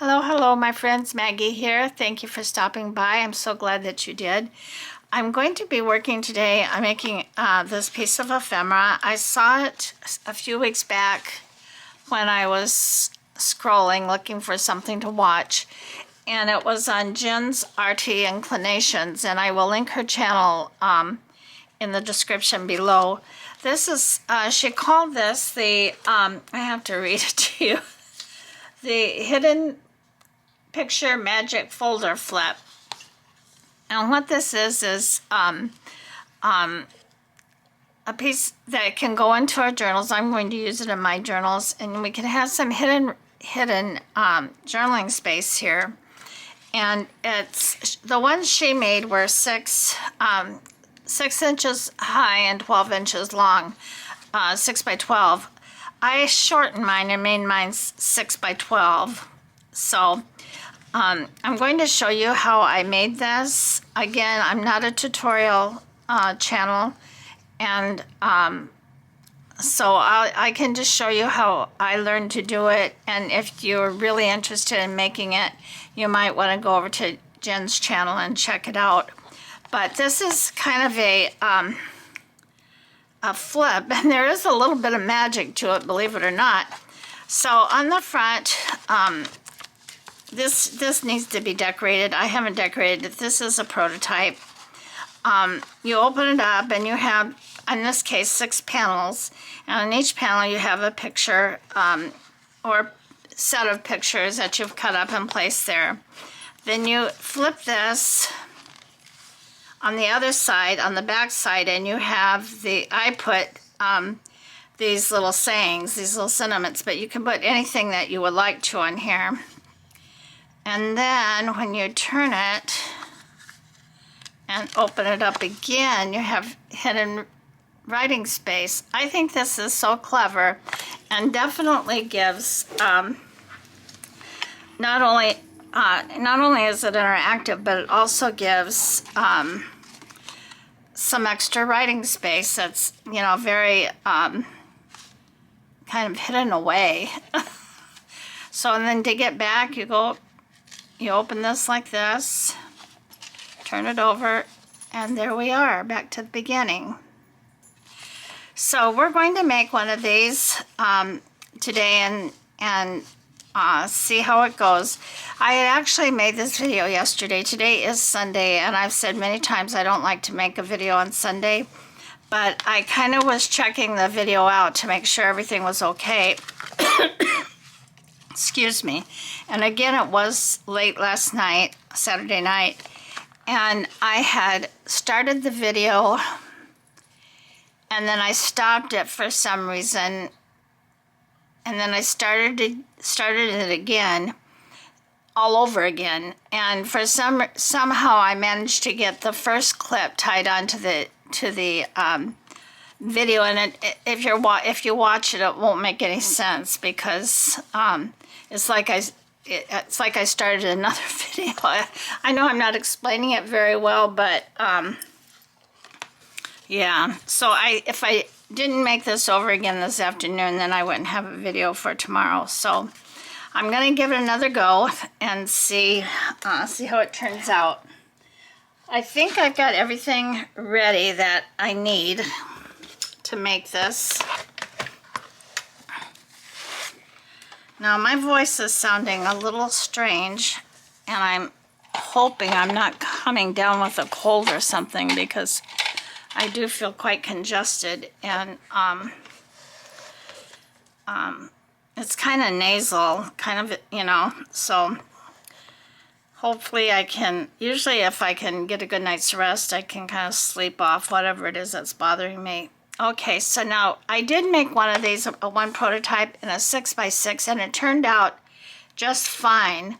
Hello, my friends. Maggie here. Thank you for stopping by. I'm so glad that you did. I'm going to be working today. I'm making this piece of ephemera. I saw it a few weeks back when I was scrolling looking for something to watch, and it was on Jen's Arty Inclinations, and I will link her channel in the description below. This is, she called this the, I have to read it to you, the Hidden Picture Magic Folder Flip. And what this is a piece that can go into our journals. I'm going to use it in my journals, and we can have some hidden journaling space here. And it's the ones she made were 6 inches high and 12 inches long, 6 by 12. I shortened mine and made mine 6 by 12. So I'm going to show you how I made this. Again, I'm not a tutorial channel, and so I can just show you how I learned to do it. And if you're really interested in making it, you might want to go over to Jen's channel and check it out. But this is kind of a flip, and there is a little bit of magic to it, believe it or not. So on the front, this needs to be decorated. I haven't decorated it. This is a prototype. You open it up and you have, in this case, 6 panels. And on each panel you have a picture or set of pictures that you've cut up and placed there. Then you flip this on the other side, on the back side, and you have I put these little sayings, these little sentiments, but you can put anything that you would like to on here. And then when you turn it and open it up again, you have hidden writing space. I think this is so clever, and definitely gives not only is it interactive, but it also gives some extra writing space that's, you know, very kind of hidden away. So, and then to get back, you open this like this, turn it over, and there we are, back to the beginning. So we're going to make one of these today and see how it goes. I had actually made this video yesterday. Today is Sunday, and I've said many times I don't like to make a video on Sunday, but I kind of was checking the video out to make sure everything was okay. Excuse me. And again, it was late last night, Saturday night, and I had started the video and then I stopped it for some reason, and then I started it again, all over again, and for somehow I managed to get the first clip tied onto the video, and if you watch it, it won't make any sense because it's like I started another video. I know I'm not explaining it very well, but yeah. So if I didn't make this over again this afternoon, then I wouldn't have a video for tomorrow. So I'm gonna give it another go and see how it turns out. I think I've got everything ready that I need to make this. Now my voice is sounding a little strange, and I'm hoping I'm not coming down with a cold or something, because I do feel quite congested, and it's kind of nasal, kind of, you know, so hopefully I can, usually if I can get a good night's rest, I can kind of sleep off whatever it is that's bothering me. Okay, so now I did make one of these, one prototype in a 6 by 6, and it turned out just fine.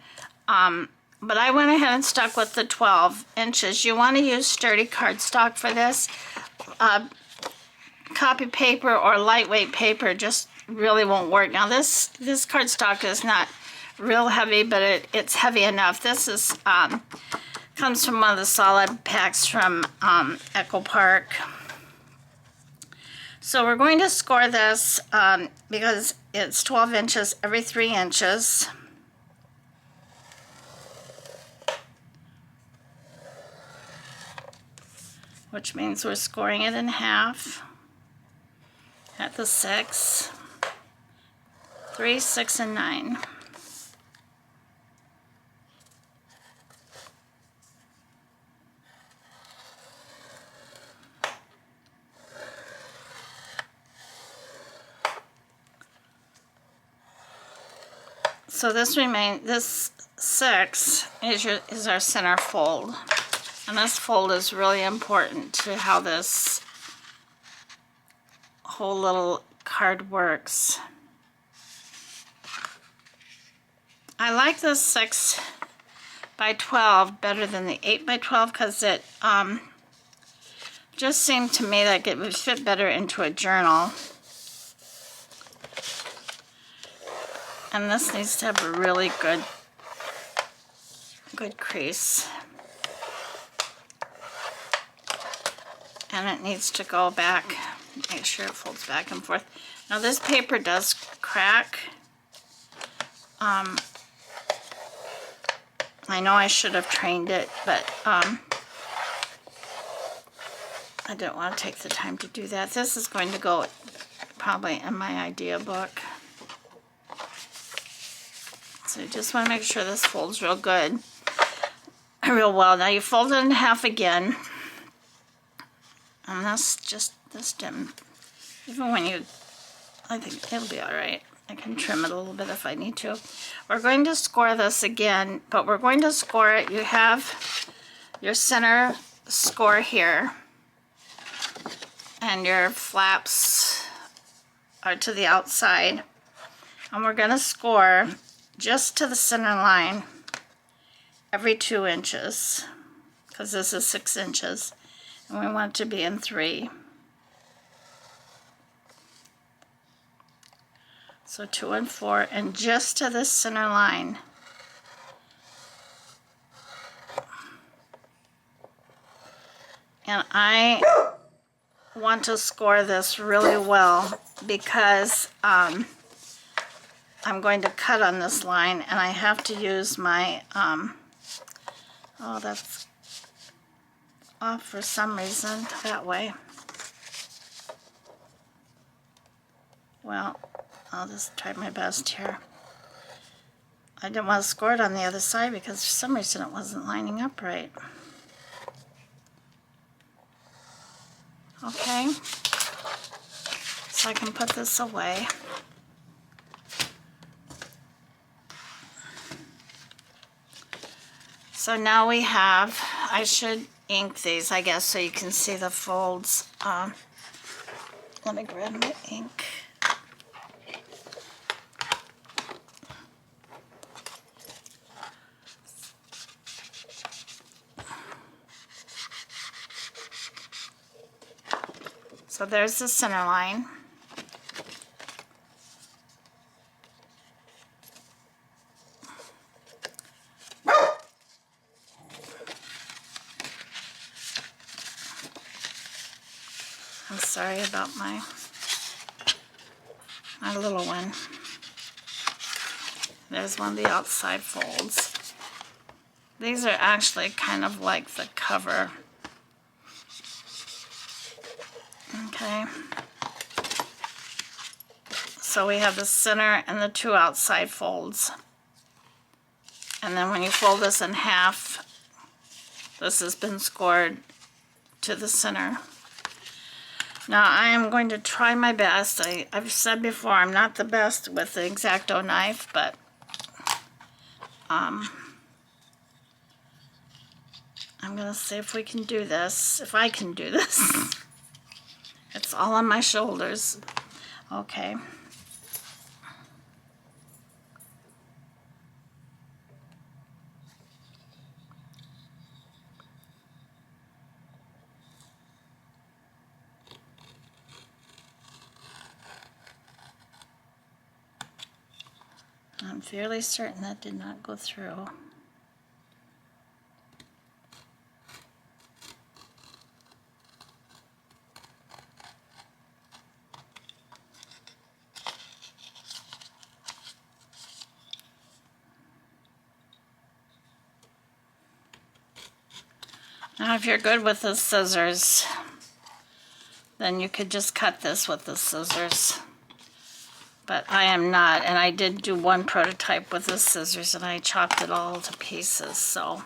But I went ahead and stuck with the 12 inches. You want to use sturdy cardstock for this. Copy paper or lightweight paper just really won't work. Now this cardstock is not real heavy, but it's heavy enough. This is comes from one of the solid packs from Echo Park. So we're going to score this because it's 12 inches every 3 inches. which means we're scoring it in half at the 6, 3, 6, and 9. So this 6 is our center fold, and this fold is really important to how this whole little card works. I like this 6 by 12 better than the 8 by 12 because it just seemed to me like it would fit better into a journal. And this needs to have a really good crease. And it needs to go back, make sure it folds back and forth. Now this paper does crack. I know I should have trained it, but I didn't want to take the time to do that. This is going to go probably in my idea book. So you just want to make sure this folds real good, real well. Now you fold it in half again. And this didn't, even when you, I think it'll be all right. I can trim it a little bit if I need to. We're going to score this again, but we're going to score it. You have your center score here, and your flaps are to the outside. And we're going to score just to the center line every 2 inches, because this is 6 inches, and we want it to be in 3. So 2 and 4, and just to this center line. And I want to score this really well because I'm going to cut on this line, and I have to use my, oh, that's off for some reason that way. Well, I'll just try my best here. I didn't want to score it on the other side because for some reason it wasn't lining up right. Okay, so I can put this away. So now we have, I should ink these, I guess, so you can see the folds. Let me grab my ink. So there's the center line. I'm sorry about my little one. There's one of the outside folds. These are actually kind of like the cover. Okay. So we have the center and the 2 outside folds. And then when you fold this in half, this has been scored to the center. Now I am going to try my best. I've said before I'm not the best with the X-Acto knife, but I'm gonna see if we can do this, if I can do this. It's all on my shoulders. Okay. I'm fairly certain that did not go through. Now if you're good with the scissors, then you could just cut this with the scissors. But I am not, and I did do one prototype with the scissors and I chopped it all to pieces, so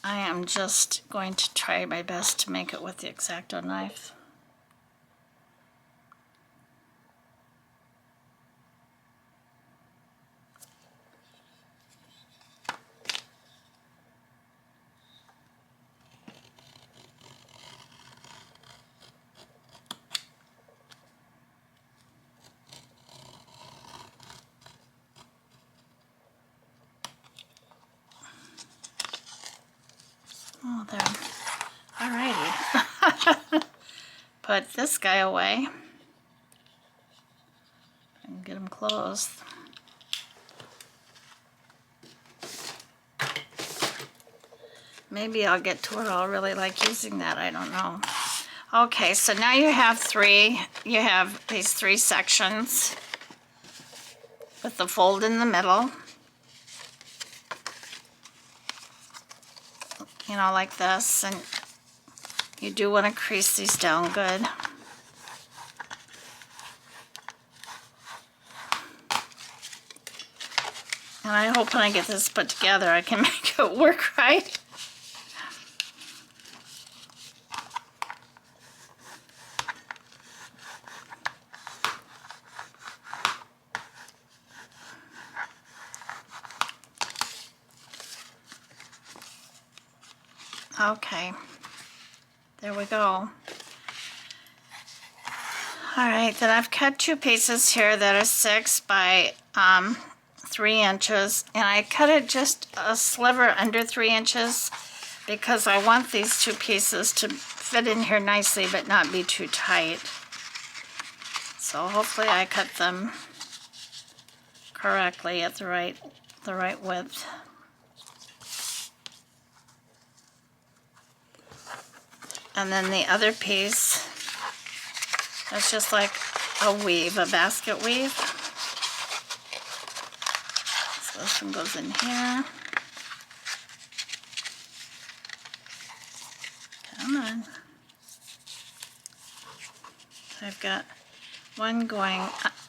I am just going to try my best to make it with the X-Acto knife. Oh, there. Alrighty. Put this guy away and get him closed. Maybe I'll get to where I'll really like using that, I don't know. Okay, so now you have these three sections with the fold in the middle. You know, like this, and you do want to crease these down good. And I hope when I get this put together, I can make it work right. Okay, there we go. All right, then I've cut two pieces here that are 6 by 3 inches, and I cut it just a sliver under 3 inches because I want these two pieces to fit in here nicely but not be too tight. So hopefully I cut them correctly at the right width. And then the other piece is just like a weave, a basket weave. So this one goes in here. Come on. So I've got one going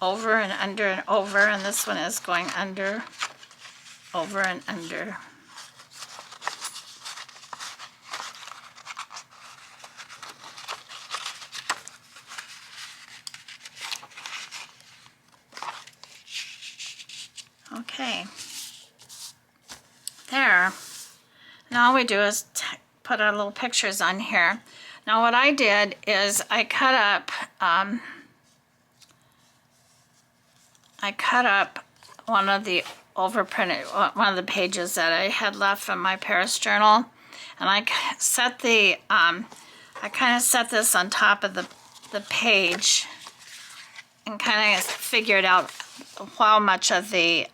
over and under and over, and this one is going under, over and under. Okay, there. Now all we do is put our little pictures on here. Now what I did is I cut up one of the overprinted, one of the pages that I had left from my Paris journal, and I set the I kind of set this on top of the page and kind of figured out how much of the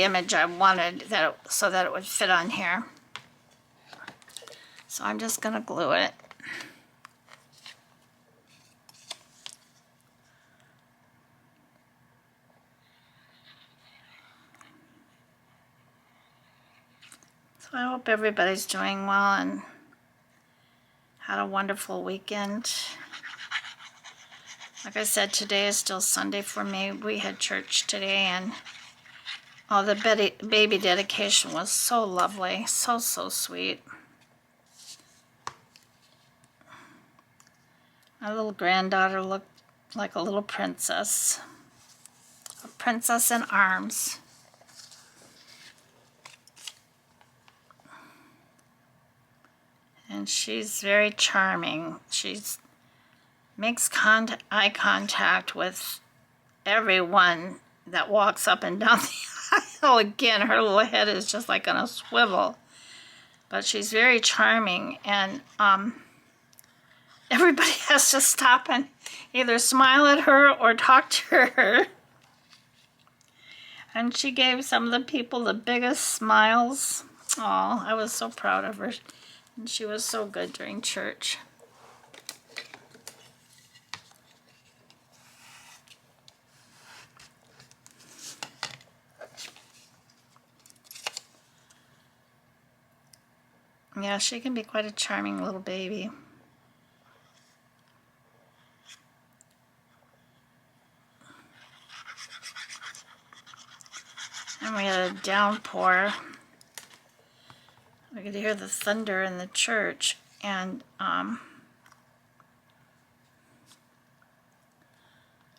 image I wanted so that it would fit on here. So I'm just going to glue it. So I hope everybody's doing well and had a wonderful weekend. Like I said, today is still Sunday for me. We had church today, and the baby dedication was so lovely, so sweet. My little granddaughter looked like a little princess, a princess in arms. And she's very charming. She's makes eye contact with everyone that walks up and down the aisle. Again, her little head is just like on a swivel. But she's very charming, and everybody has to stop and either smile at her or talk to her. And she gave some of the people the biggest smiles. Oh, I was so proud of her. And she was so good during church. Yeah, she can be quite a charming little baby. And we had a downpour. We could hear the thunder in the church, and it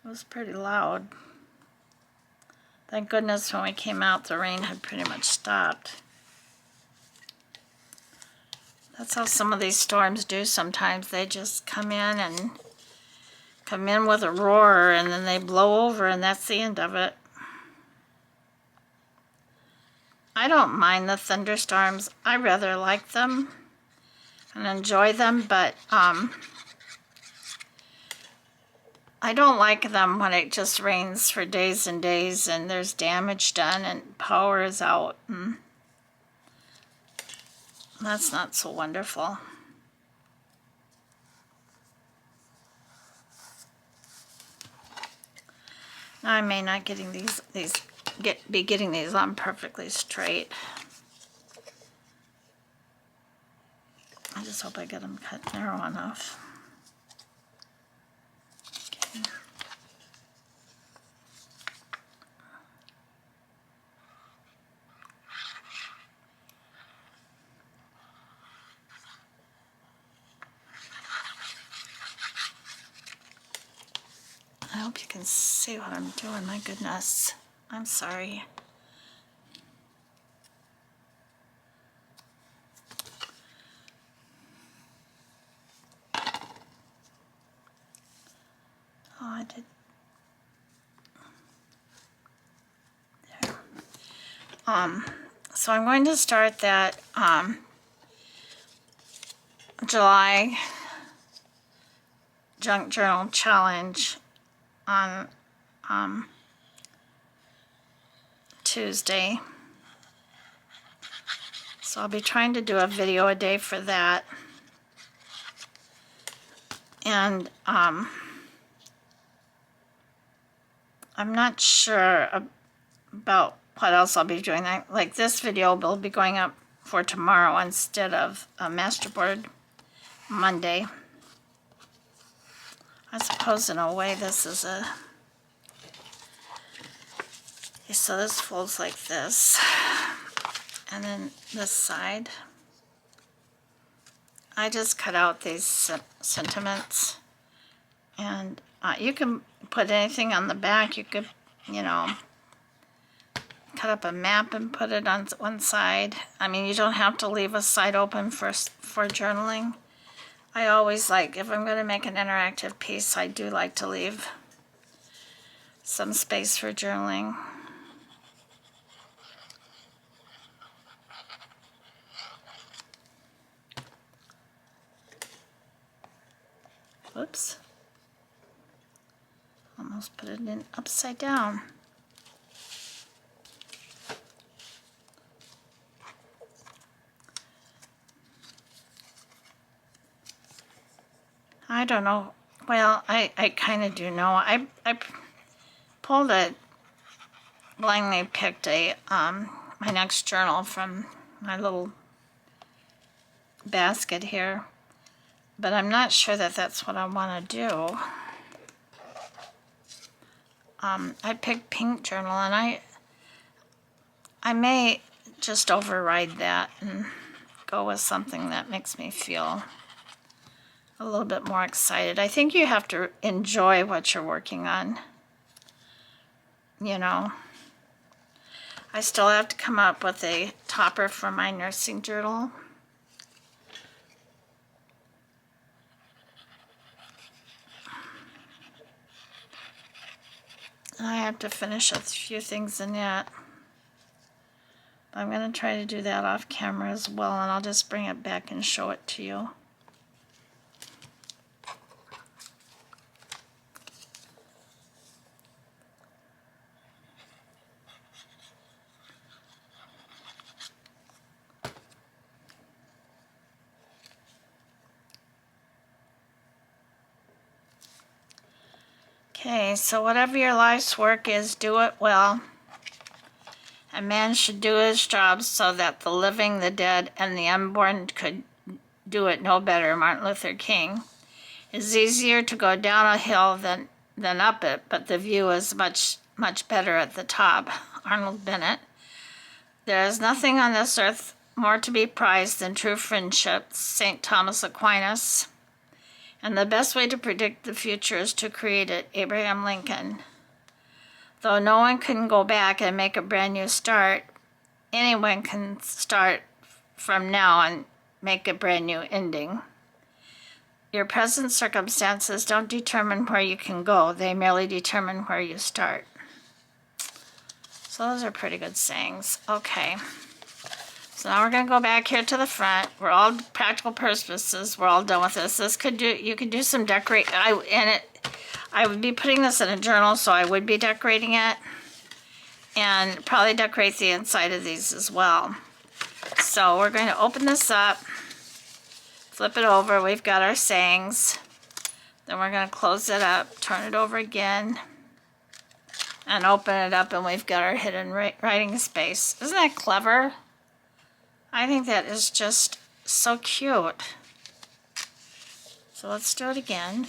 was pretty loud. Thank goodness when we came out, the rain had pretty much stopped. That's how some of these storms do sometimes. They just come in with a roar, and then they blow over, and that's the end of it. I don't mind the thunderstorms. I rather like them and enjoy them, but I don't like them when it just rains for days and days and there's damage done and power is out. And that's not so wonderful. Now I may not getting be getting these on perfectly straight. I just hope I get them cut narrow enough. Okay. I hope you can see what I'm doing. My goodness. I'm sorry. Oh, I did. There. So I'm going to start that July Junk Journal Challenge on Tuesday. So I'll be trying to do a video a day for that. And I'm not sure about what else I'll be doing. Like this video will be going up for tomorrow instead of Masterboard Monday. I suppose in a way this is a... Okay, so this folds like this. And then this side. I just cut out these sentiments. And you can put anything on the back. You could, you know, cut up a map and put it on one side. I mean, you don't have to leave a side open for journaling. I always like, if I'm going to make an interactive piece, I do like to leave some space for journaling. Whoops. Almost put it in upside down. I don't know. Well, I kind of do know. I pulled a, blindly picked a, my next journal from my little basket here. But I'm not sure that that's what I want to do. I picked Pink Journal, and I may just override that and go with something that makes me feel a little bit more excited. I think you have to enjoy what you're working on. You know, I still have to come up with a topper for my nursing journal. I have to finish a few things in that. I'm going to try to do that off camera as well, and I'll just bring it back and show it to you. Okay, so whatever your life's work is, do it well. A man should do his job so that the living, the dead, and the unborn could do it no better, Martin Luther King. It's easier to go down a hill than up it, but the view is much, much better at the top, Arnold Bennett. There is nothing on this earth more to be prized than true friendship, St. Thomas Aquinas. And the best way to predict the future is to create it, Abraham Lincoln. Though no one can go back and make a brand new start, anyone can start from now and make a brand new ending. Your present circumstances don't determine where you can go, they merely determine where you start. So those are pretty good sayings. Okay. So now we're going to go back here to the front. We're all practical purposes. We're all done with this. You could do some decorate. I would be putting this in a journal, so I would be decorating it, and probably decorate the inside of these as well. So we're going to open this up, flip it over. We've got our sayings. Then we're going to close it up, turn it over again, and open it up, and we've got our hidden writing space. Isn't that clever? I think that is just so cute. So let's do it again.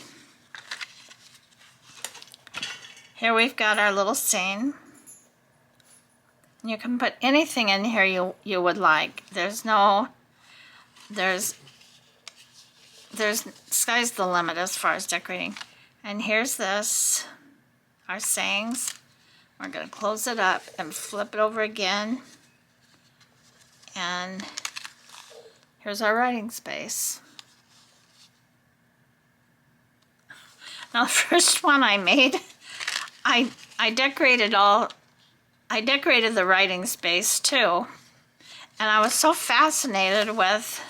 Here we've got our little saying. You can put anything in here you would like. There's sky's the limit as far as decorating. And here's this, our sayings. We're going to close it up and flip it over again. And here's our writing space. Now the first one I made, I decorated the writing space too. And I was so fascinated with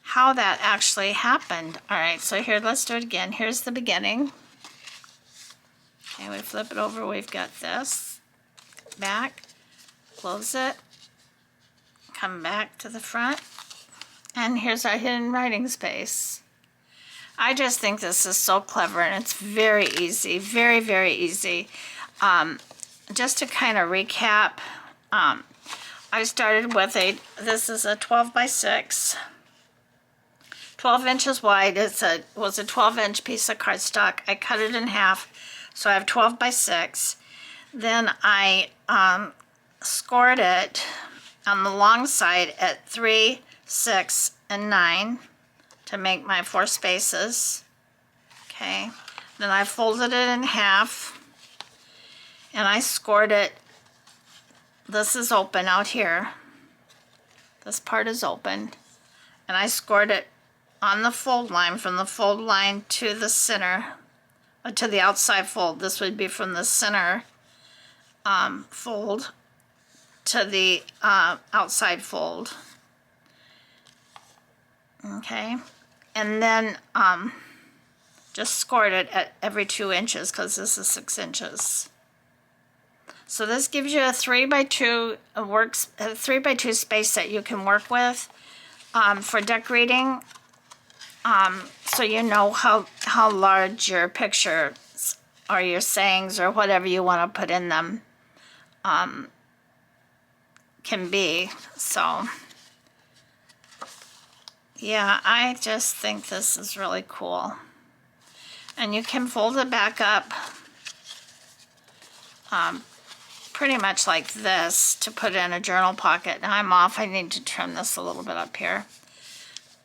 how that actually happened. All right, so here, let's do it again. Here's the beginning. Okay, we flip it over, we've got this. Back, close it. Come back to the front, and here's our hidden writing space. I just think this is so clever, and it's very easy, very, very easy. Just to kind of recap, I started with this is a 12 by 6, 12 inches wide. It was a 12-inch piece of cardstock. I cut it in half, so I have 12 by 6. Then I scored it on the long side at 3, 6, and 9 to make my 4 spaces. Okay, then I folded it in half and I scored it. This is open out here. This part is open, and I scored it on the fold line, from the fold line to the center, to the outside fold. This would be from the center fold to the outside fold. Okay, and then just scored it at every 2 inches because this is 6 inches. So this gives you a 3 by 2 space that you can work with for decorating. So you know how large your pictures or your sayings or whatever you want to put in them can be. So yeah, I just think this is really cool. And you can fold it back up pretty much like this to put in a journal pocket. Now I'm off. I need to trim this a little bit up here.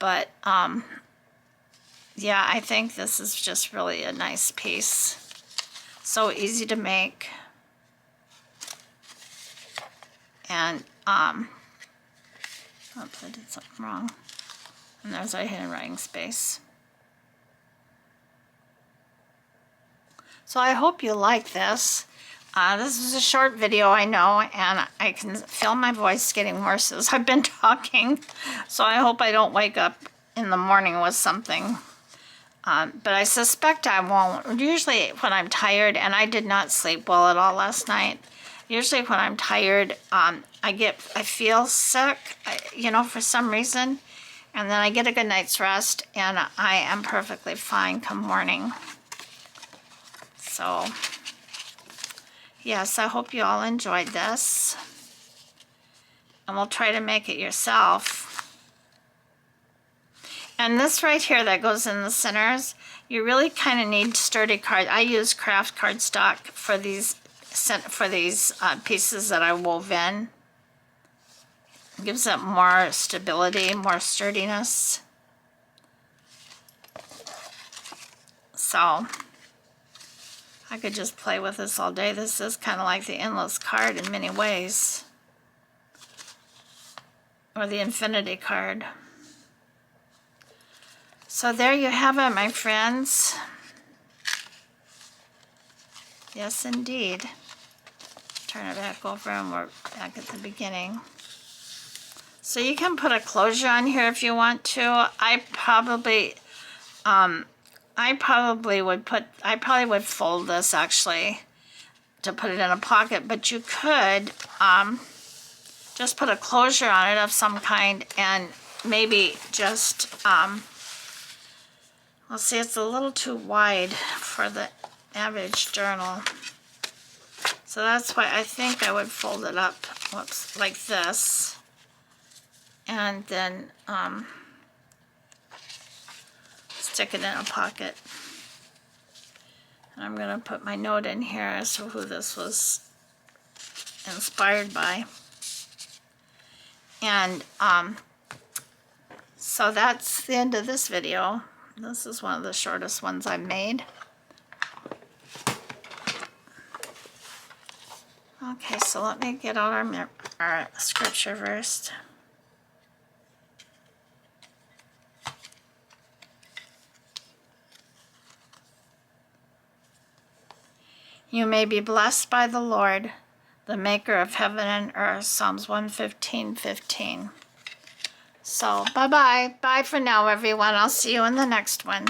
But yeah, I think this is just really a nice piece. So easy to make. And oops, I did something wrong. And there's our hidden writing space. So I hope you like this. This is a short video, I know, and I can feel my voice getting worse as I've been talking. So I hope I don't wake up in the morning with something. But I suspect I won't. Usually when I'm tired, and I did not sleep well at all last night. Usually when I'm tired, I feel sick, you know, for some reason. And then I get a good night's rest, and I am perfectly fine come morning. So yes, I hope you all enjoyed this. And we'll try to make it yourself. And this right here that goes in the centers, you really kind of need sturdy card. I use craft cardstock for these pieces that I wove in. It gives it more stability, more sturdiness. So I could just play with this all day. This is kind of like the endless card in many ways, or the infinity card. So there you have it, my friends. Yes, indeed. Turn it back over and we're back at the beginning. So you can put a closure on here if you want to. I probably would fold this actually to put it in a pocket, but you could just put a closure on it of some kind and maybe just, let's see, it's a little too wide for the average journal. So that's why I think I would fold it up, whoops, like this. And then stick it in a pocket. And I'm going to put my note in here as to who this was inspired by. And so that's the end of this video. This is one of the shortest ones I've made. Okay, so let me get out our scripture verse. You may be blessed by the Lord, the maker of heaven and earth. Psalms 115:15. So, bye-bye. Bye for now, everyone. I'll see you in the next one.